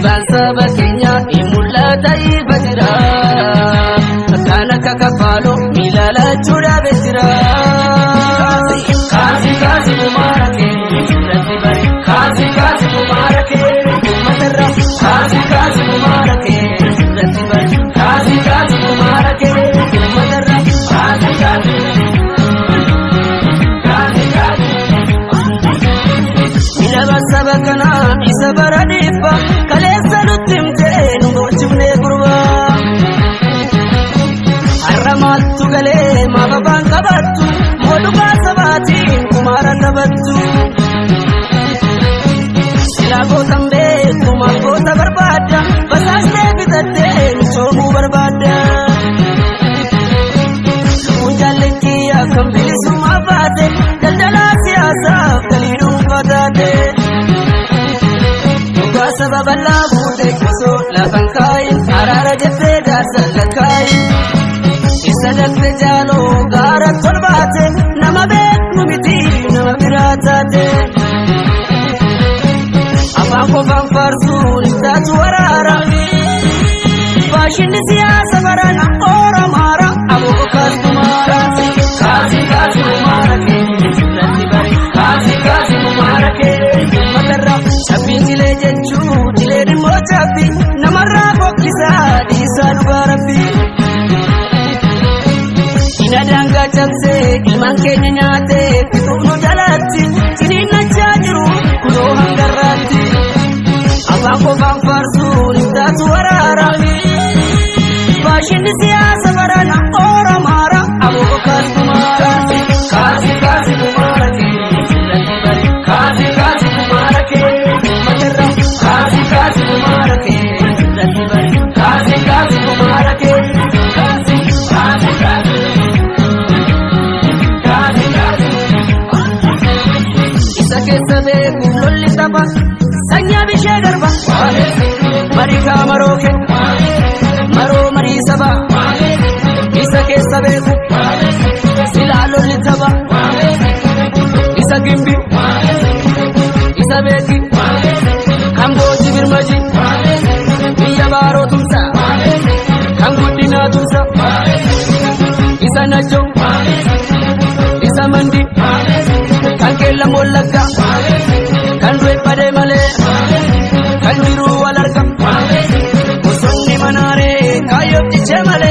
saba keenya imulata ifatira kana kakafalo milala chuda betira kazi kazi mubarake rati bari kazi kazi mubarake matarra kazi kazi mubarake rati bari kazi kazi mubarake matarra kazi kazi sabakana isabara dipa kalesa lutimte nuchune kurba arramatu gale mababan kabatu moduba sabati kumara tabattu silago tambe kumango tabarbada basaste bitate chomu barbada unjalki akambili sumabate daldala siyasa kalidu fatate sabab Allah bude kuso la fankai arara jette dasal lakai isadak jalo gara tolbate nama be numiti nama biratate afako fan farsul tatu warara fashin siyasa barana ora mara abu kastumara kazi kazi mubarake rati bari kazi kazi mubarake matarra sabinile jechu diledi mochapi namarra bokisa disa dubarapi inadanga chapse ilman kenya nyate fitunu jalati tinina chajiru kulo hangarati abako fanfarsu litatu warara fashin siyasa barana ora mara abubakar kumara kazi kazi mubarake rati bari kazi kazi mubarake matarra kazi kazi mubarake rati bari kazi kazi mubarake kazi kazi kazi isake sabe kulli taba sanya bishe garba marika maroke maro mari saba isake sabe silalo litaba isagimbi isabeki kambo jibirmaji biya baro tumsa kangudina tumsa isanajo isamandi kankella mollaka kanwe pade male kandiru walarka usonni manare kayoti chemale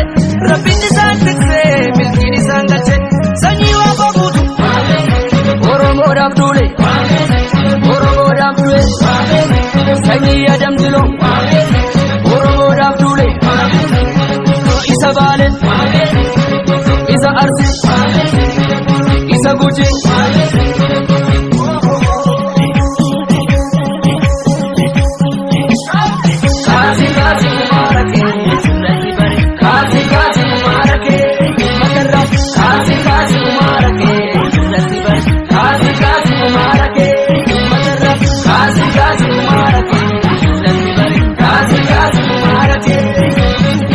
rabbi santikse milkini sangache sanyi wa babudu oromo dabdule oromo dabdule sanyi adam dilo oromo dabdule isa bale isa arsi isa guji kazi kazi mubarake rati bari kazi kazi mubarake matarra kazi kazi mubarake rati bari kazi kazi mubarake matarra kazi kazi mubarake rati bari kazi kazi mubarake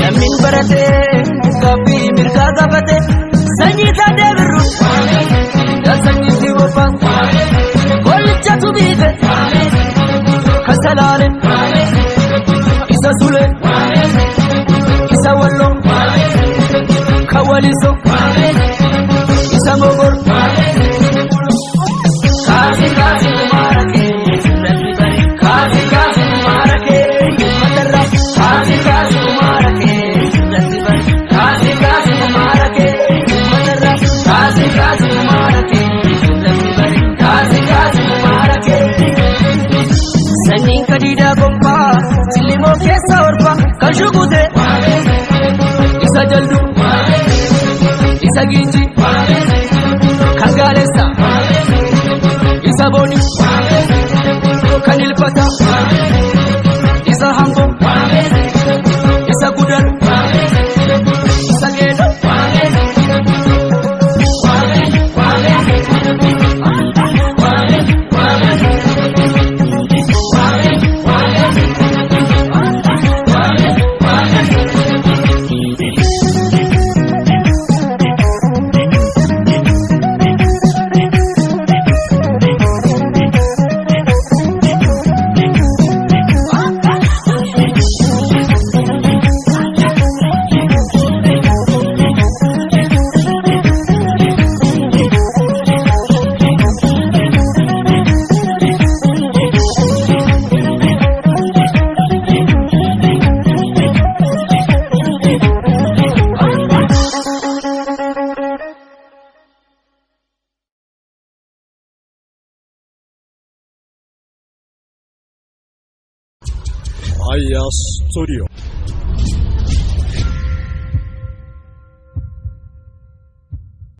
yamin barate kafi mirka gabate sanyi tade birru da sanyi tiwofa golcha tubibe kasalale isa zule isa wallo kawaliso isa mogor kazi kazi mubarake rati bari kazi kazi mubarake matarra kazi kazi mubarake rati bari kazi kazi mubarake matarra kazi kazi mubarake rati bari kazi kazi mubarake sanin kadida gompa silimo kesa orpa kashugude isa jaldu isa ginji kangalesa isa boni kanilpata isa hambo isa gudar isa gedo Aya Studio.